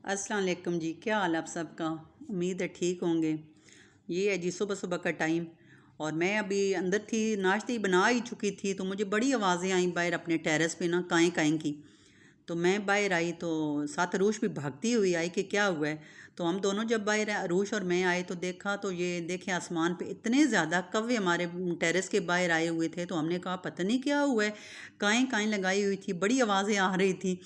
अस्सलाम वालेकुम जी। क्या हाल आप सबका? उम्मीद है ठीक होंगे। ये है जी सुबह सुबह का टाइम और मैं अभी अंदर थी, नाश्ते ही बना ही चुकी थी तो मुझे बड़ी आवाज़ें आई बाहर अपने टेरेस पे ना काएँ काएँ की। तो मैं बाहर आई तो साथ अरूश भी भागती हुई आई कि क्या हुआ है। तो हम दोनों जब बाहर अरूश और मैं आए तो देखा तो ये देखे आसमान पे इतने ज़्यादा कौवे हमारे टेरेस के बाहर आए हुए थे। तो हमने कहा पता नहीं क्या हुआ है, काएँ काएँ लगाई हुई थी, बड़ी आवाज़ें आ रही थी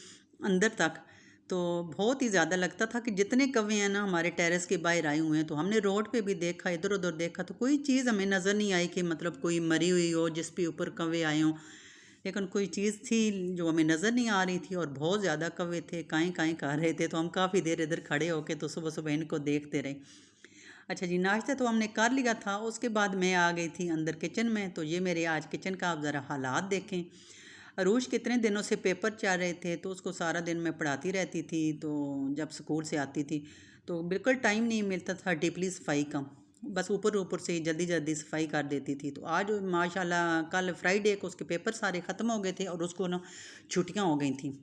अंदर तक। तो बहुत ही ज़्यादा लगता था कि जितने कौवे हैं ना हमारे टेरेस के बाहर आए हुए हैं। तो हमने रोड पे भी देखा, इधर उधर देखा तो कोई चीज़ हमें नज़र नहीं आई कि मतलब कोई मरी हुई हो जिस पे ऊपर कौवे आए हों। लेकिन कोई चीज़ थी जो हमें नज़र नहीं आ रही थी और बहुत ज़्यादा कौवे थे, काएँ काएँ कर रहे थे। तो हम काफ़ी देर इधर खड़े होके तो सुबह सुबह इनको देखते रहे। अच्छा जी, नाश्ता तो हमने कर लिया था। उसके बाद मैं आ गई थी अंदर किचन में। तो ये मेरे आज किचन का आप ज़रा हालात देखें। अरूश कितने दिनों से पेपर चल रहे थे तो उसको सारा दिन मैं पढ़ाती रहती थी। तो जब स्कूल से आती थी तो बिल्कुल टाइम नहीं मिलता था डीपली सफाई का। बस ऊपर ऊपर से जल्दी जल्दी सफाई कर देती थी। तो आज माशाल्लाह कल फ्राइडे को उसके पेपर सारे ख़त्म हो गए थे और उसको ना छुट्टियां हो गई थी।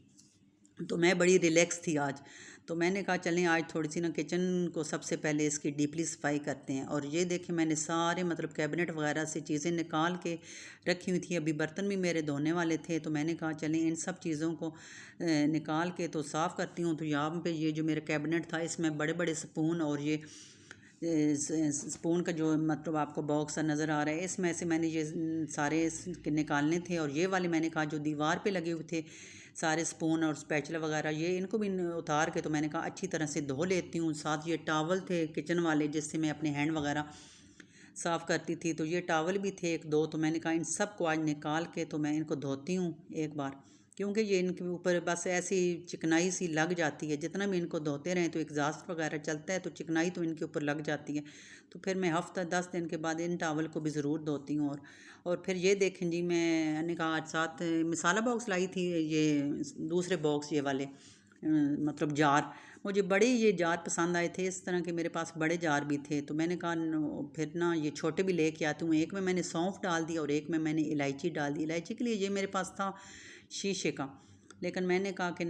तो मैं बड़ी रिलैक्स थी आज। तो मैंने कहा चलें आज थोड़ी सी ना किचन को सबसे पहले इसकी डीपली सफाई करते हैं। और ये देखें मैंने सारे मतलब कैबिनेट वगैरह से चीज़ें निकाल के रखी हुई थी। अभी बर्तन भी मेरे धोने वाले थे तो मैंने कहा चलें इन सब चीज़ों को निकाल के तो साफ़ करती हूँ। तो यहाँ पे ये जो मेरा कैबिनेट था इसमें बड़े बड़े स्पून और ये स्पून का जो मतलब आपको बॉक्स नज़र आ रहा है इसमें से मैंने ये सारे निकालने थे। और ये वाले मैंने कहा जो दीवार पे लगे हुए थे सारे स्पून और स्पैचुला वगैरह ये इनको भी उतार के तो मैंने कहा अच्छी तरह से धो लेती हूँ। साथ ये टावल थे किचन वाले जिससे मैं अपने हैंड वगैरह साफ़ करती थी। तो ये टावल भी थे एक दो। तो मैंने कहा इन सब को आज निकाल के तो मैं इनको धोती हूँ एक बार, क्योंकि ये इनके ऊपर बस ऐसी चिकनाई सी लग जाती है। जितना भी इनको धोते रहें तो एग्जॉस्ट वगैरह चलता है तो चिकनाई तो इनके ऊपर लग जाती है। तो फिर मैं हफ्ता 10 दिन के बाद इन टावल को भी ज़रूर धोती हूँ। और फिर ये देखें जी मैंने कहा आज साथ मिसाला बॉक्स लाई थी, ये दूसरे बॉक्स ये वाले मतलब जार। मुझे बड़े ये जार पसंद आए थे, इस तरह के मेरे पास बड़े जार भी थे। तो मैंने कहा फिर ना ये छोटे भी लेके आती हूँ। एक में मैंने सौंफ डाल दी और एक में मैंने इलायची डाल दी। इलायची के लिए ये मेरे पास था शीशे का, लेकिन मैंने कहा कि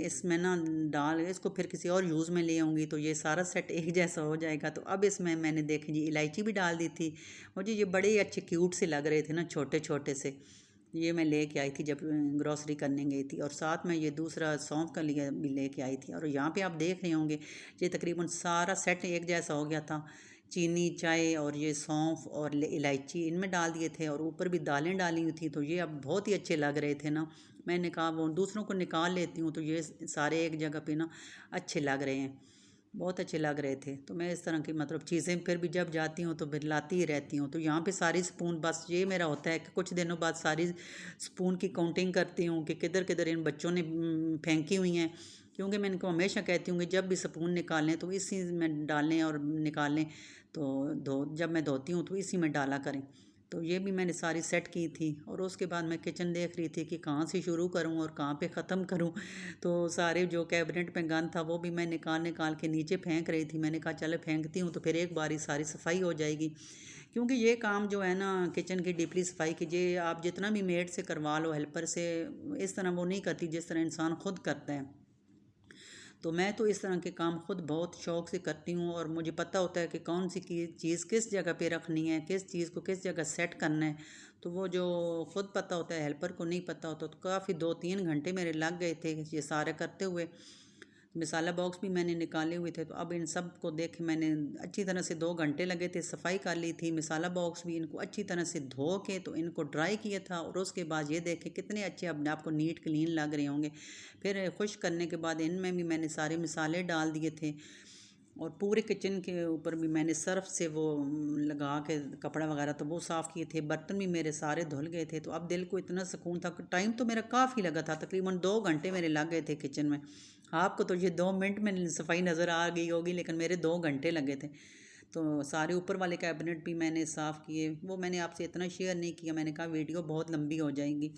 इसमें ना डाल इसको फिर किसी और यूज़ में ले आऊँगी तो ये सारा सेट एक जैसा हो जाएगा। तो अब इसमें मैंने देखें जी इलायची भी डाल दी थी। मुझे ये बड़े अच्छे क्यूट से लग रहे थे ना छोटे छोटे से। ये मैं लेके आई थी जब ग्रॉसरी करने गई थी। और साथ में ये दूसरा सौंफ का लिए भी लेके आई थी। और यहाँ पे आप देख रहे होंगे ये तकरीबन सारा सेट एक जैसा हो गया था। चीनी चाय और ये सौंफ और इलायची इनमें डाल दिए थे और ऊपर भी दालें डाली हुई थी। तो ये अब बहुत ही अच्छे लग रहे थे ना। मैंने कहा वो दूसरों को निकाल लेती हूँ तो ये सारे एक जगह पे ना अच्छे लग रहे हैं, बहुत अच्छे लग रहे थे। तो मैं इस तरह की मतलब चीज़ें फिर भी जब जाती हूँ तो फिर लाती ही रहती हूँ। तो यहाँ पे सारी स्पून बस ये मेरा होता है कि कुछ दिनों बाद सारी स्पून की काउंटिंग करती हूँ कि किधर किधर इन बच्चों ने फेंकी हुई हैं। क्योंकि मैं इनको हमेशा कहती हूँ कि जब भी स्पून निकालें तो इसी में डालें और निकालें। तो जब मैं धोती हूँ तो इसी में डाला करें। तो ये भी मैंने सारी सेट की थी। और उसके बाद मैं किचन देख रही थी कि कहाँ से शुरू करूँ और कहाँ पे ख़त्म करूँ। तो सारे जो कैबिनेट में गंद था वो भी मैं निकाल निकाल के नीचे फेंक रही थी। मैंने कहा चलो फेंकती हूँ तो फिर एक बारी सारी सफाई हो जाएगी। क्योंकि ये काम जो है ना किचन की डीपली सफाई कीजिए आप जितना भी मेड से करवा लो हेल्पर से, इस तरह वो नहीं करती जिस तरह इंसान खुद करता है। तो मैं तो इस तरह के काम खुद बहुत शौक़ से करती हूँ और मुझे पता होता है कि कौन सी चीज़ किस जगह पे रखनी है, किस चीज़ को किस जगह सेट करना है। तो वो जो खुद पता होता है हेल्पर को नहीं पता होता। तो काफ़ी 2-3 घंटे मेरे लग गए थे ये सारे करते हुए। मसाला बॉक्स भी मैंने निकाले हुए थे। तो अब इन सब को देख मैंने अच्छी तरह से 2 घंटे लगे थे, सफाई कर ली थी। मसाला बॉक्स भी इनको अच्छी तरह से धो के तो इनको ड्राई किया था। और उसके बाद ये देखें कितने अच्छे अपने आप को नीट क्लीन लग रहे होंगे। फिर खुश करने के बाद इनमें भी मैंने सारे मसाले डाल दिए थे। और पूरे किचन के ऊपर भी मैंने सर्फ से वो लगा के कपड़ा वगैरह तो वो साफ़ किए थे। बर्तन भी मेरे सारे धुल गए थे। तो अब दिल को इतना सुकून था। टाइम तो मेरा काफ़ी लगा था, तकरीबन 2 घंटे मेरे लग गए थे किचन में। आपको तो ये 2 मिनट में सफाई नज़र आ गई होगी लेकिन मेरे 2 घंटे लगे थे। तो सारे ऊपर वाले कैबिनेट भी मैंने साफ़ किए। वो मैंने आपसे इतना शेयर नहीं किया, मैंने कहा वीडियो बहुत लंबी हो जाएगी।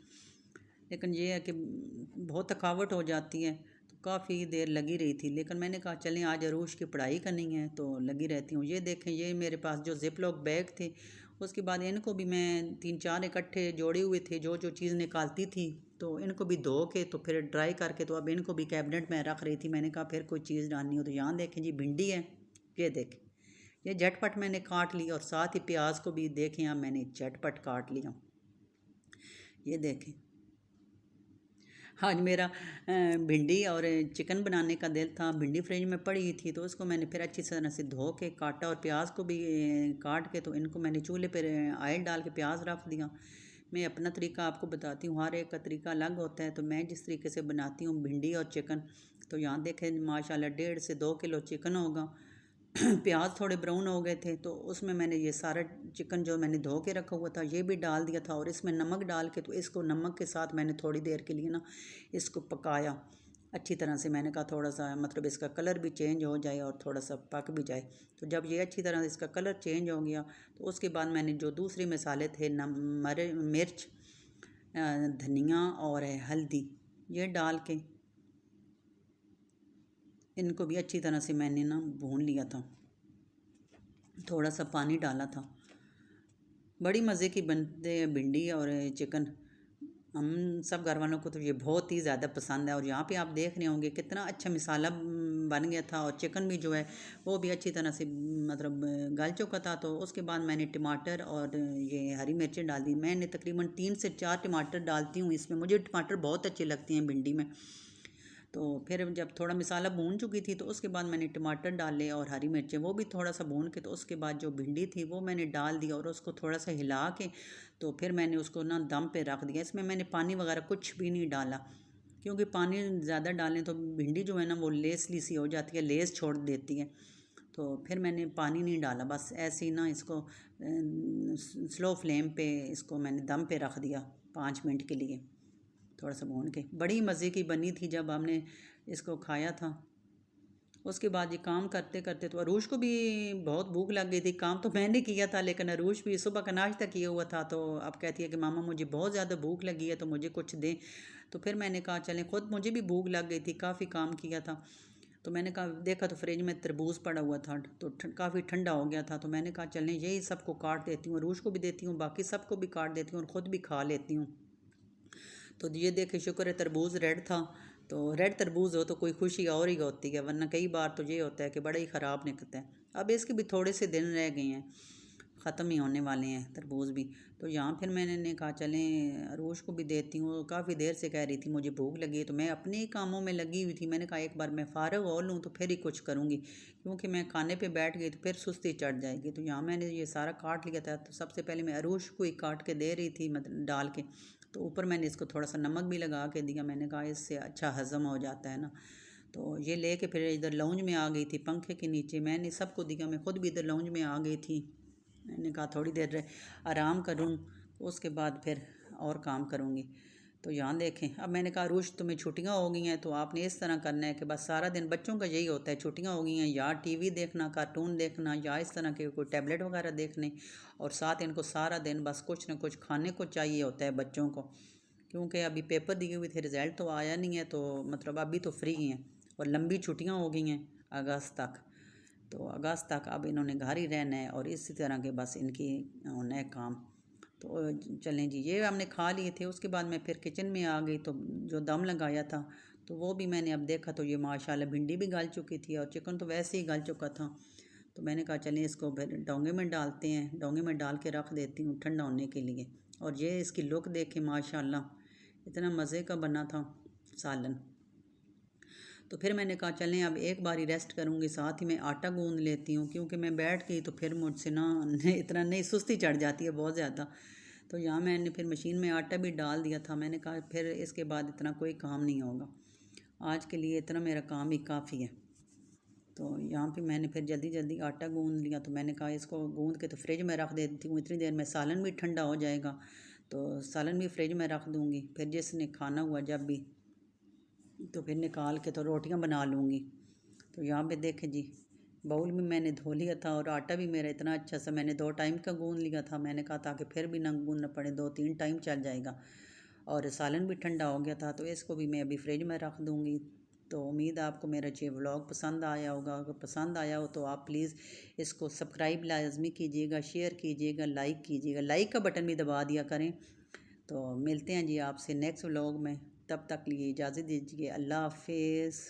लेकिन ये है कि बहुत थकावट हो जाती है तो काफ़ी देर लगी रही थी। लेकिन मैंने कहा चलें आज अरूश की पढ़ाई करनी है तो लगी रहती हूँ। ये देखें ये मेरे पास जो जिप लॉक बैग थे उसके बाद इनको भी मैं 3-4 इकट्ठे जोड़े हुए थे। जो जो चीज़ निकालती थी तो इनको भी धो के तो फिर ड्राई करके तो अब इनको भी कैबिनेट में रख रही थी। मैंने कहा फिर कोई चीज़ डालनी हो तो यहाँ देखें जी भिंडी है, ये देखें, ये झटपट मैंने काट ली और साथ ही प्याज को भी देखें यहाँ मैंने झटपट काट लिया। ये देखें आज मेरा भिंडी और चिकन बनाने का दिल था। भिंडी फ्रिज में पड़ी थी तो उसको मैंने फिर अच्छी तरह से धो के काटा और प्याज को भी काट के तो इनको मैंने चूल्हे पर ऑयल डाल के प्याज रख दिया। मैं अपना तरीका आपको बताती हूँ, हर एक का तरीका अलग होता है। तो मैं जिस तरीके से बनाती हूँ भिंडी और चिकन, तो यहाँ देखें माशाल्लाह 1.5 से 2 किलो चिकन होगा। प्याज थोड़े ब्राउन हो गए थे तो उसमें मैंने ये सारा चिकन जो मैंने धो के रखा हुआ था ये भी डाल दिया था और इसमें नमक डाल के तो इसको नमक के साथ मैंने थोड़ी देर के लिए ना इसको पकाया अच्छी तरह से। मैंने कहा थोड़ा सा मतलब इसका कलर भी चेंज हो जाए और थोड़ा सा पक भी जाए। तो जब ये अच्छी तरह से इसका कलर चेंज हो गया तो उसके बाद मैंने जो दूसरे मसाले थे मिर्च, धनिया और हल्दी ये डाल के इनको भी अच्छी तरह से मैंने ना भून लिया था। थोड़ा सा पानी डाला था। बड़ी मज़े की बनते हैं भिंडी और चिकन। हम सब घर वालों को तो ये बहुत ही ज़्यादा पसंद है। और यहाँ पे आप देख रहे होंगे कितना अच्छा मसाला बन गया था और चिकन भी जो है वो भी अच्छी तरह से मतलब गल चुका था। तो उसके बाद मैंने टमाटर और ये हरी मिर्चें डाल दी। मैंने तकरीबन 3 से 4 टमाटर डालती हूँ इसमें, मुझे टमाटर बहुत अच्छे लगते हैं भिंडी में। तो फिर जब थोड़ा मसाला भून चुकी थी तो उसके बाद मैंने टमाटर डाले और हरी मिर्चें वो भी थोड़ा सा भून के तो उसके बाद जो भिंडी थी वो मैंने डाल दी और उसको थोड़ा सा हिला के तो फिर मैंने उसको ना दम पे रख दिया। इसमें मैंने पानी वगैरह कुछ भी नहीं डाला क्योंकि पानी ज़्यादा डालें तो भिंडी जो है ना वो लेसली सी हो जाती है, लेस छोड़ देती है। तो फिर मैंने पानी नहीं डाला, बस ऐसे ही ना इसको स्लो फ्लेम पे इसको मैंने दम पे रख दिया 5 मिनट के लिए थोड़ा सा भून के। बड़ी मज़े की बनी थी जब हमने इसको खाया था। उसके बाद ये काम करते करते तो अरूश को भी बहुत भूख लग गई थी। काम तो मैंने किया था लेकिन अरूश भी सुबह का नाश्ता किया हुआ था। तो अब कहती है कि मामा मुझे बहुत ज़्यादा भूख लगी है तो मुझे कुछ दें। तो फिर मैंने कहा चलें, ख़ुद मुझे भी भूख लग गई थी, काफ़ी काम किया था। तो मैंने कहा देखा तो फ्रिज में तरबूज पड़ा हुआ था तो काफ़ी ठंडा हो गया था। तो मैंने कहा चलें यही सबको काट देती हूँ, अरूश को भी देती हूँ, बाकी सबको भी काट देती हूँ और ख़ुद भी खा लेती हूँ। तो ये देखे शुक्र है तरबूज रेड था। तो रेड तरबूज हो तो कोई खुशी और ही होती है, वरना कई बार तो ये होता है कि बड़ा ही ख़राब निकलता है। अब इसके भी थोड़े से दिन रह गए हैं, ख़त्म ही होने वाले हैं तरबूज भी। तो यहाँ फिर मैंने कहा चलें अरूश को भी देती हूँ। काफ़ी देर से कह रही थी मुझे भूख लगी है तो मैं अपने ही कामों में लगी हुई थी। मैंने कहा एक बार मैं फ़ारग हो लूँ तो फिर ही कुछ करूँगी, क्योंकि मैं खाने पे बैठ गई तो फिर सुस्ती चढ़ जाएगी। तो यहाँ मैंने ये सारा काट लिया था। तो सबसे पहले मैं अरूश को ही काट के दे रही थी मतलब डाल के। तो ऊपर मैंने इसको थोड़ा सा नमक भी लगा के दिया। मैंने कहा इससे अच्छा हज़म हो जाता है ना। तो ये लेके फिर इधर लाउंज में आ गई थी पंखे के नीचे। मैंने सबको दिया, मैं ख़ुद भी इधर लाउंज में आ गई थी। मैंने कहा थोड़ी देर आराम करूं तो उसके बाद फिर और काम करूंगी। तो यहाँ देखें अब मैंने कहा अरूश तुम्हें छुट्टियाँ हो गई हैं तो आपने इस तरह करना है कि बस सारा दिन बच्चों का यही होता है, छुट्टियाँ हो गई हैं या टीवी देखना, कार्टून देखना या इस तरह के कोई टैबलेट वगैरह देखने। और साथ इनको सारा दिन बस कुछ ना कुछ खाने को चाहिए होता है बच्चों को, क्योंकि अभी पेपर दिए हुए थे, रिज़ल्ट तो आया नहीं है। तो मतलब अभी तो फ्री हैं और लंबी छुट्टियाँ हो गई हैं अगस्त तक। तो अगस्त तक अब इन्होंने घर ही रहना है और इसी तरह के बस इनकी होना है काम। तो चलें जी, ये हमने खा लिए थे। उसके बाद मैं फिर किचन में आ गई तो जो दम लगाया था तो वो भी मैंने अब देखा तो ये माशाल्लाह भिंडी भी गल चुकी थी और चिकन तो वैसे ही गल चुका था। तो मैंने कहा चलें इसको फिर डोंगे में डालते हैं, डोंगे में डाल के रख देती हूँ ठंडा होने के लिए। और ये इसकी लुक देखें माशाल्लाह इतना मज़े का बना था सालन। तो फिर मैंने कहा चलें अब एक बारी रेस्ट करूँगी, साथ ही मैं आटा गूँध लेती हूँ, क्योंकि मैं बैठ गई तो फिर मुझसे ना इतना नहीं, सुस्ती चढ़ जाती है बहुत ज़्यादा। तो यहाँ मैंने फिर मशीन में आटा भी डाल दिया था। मैंने कहा फिर इसके बाद इतना कोई काम नहीं होगा, आज के लिए इतना मेरा काम ही काफ़ी है। तो यहाँ पे मैंने फिर जल्दी जल्दी आटा गूँध लिया। तो मैंने कहा इसको गूँध के तो फ्रिज में रख देती हूँ, इतनी देर में सालन भी ठंडा हो जाएगा। तो सालन भी फ्रिज में रख दूँगी, फिर जिसने खाना हुआ जब भी तो फिर निकाल के तो रोटियां बना लूँगी। तो यहाँ पे देखें जी बाउल भी मैंने धो लिया था और आटा भी मेरा इतना अच्छा सा मैंने 2 टाइम का गूँध लिया था। मैंने कहा ताकि फिर भी ना गूँधना पड़े, 2-3 टाइम चल जाएगा। और सालन भी ठंडा हो गया था तो इसको भी मैं अभी फ्रिज में रख दूँगी। तो उम्मीद है आपको मेरा ये व्लॉग पसंद आया होगा। अगर पसंद आया हो तो आप प्लीज़ इसको सब्सक्राइब लाजमी कीजिएगा, शेयर कीजिएगा, लाइक कीजिएगा, लाइक का बटन भी दबा दिया करें तो मिलते हैं जी आपसे नेक्स्ट व्लॉग में, तब तक लिए इजाज़त दीजिए, अल्लाह हाफिज़।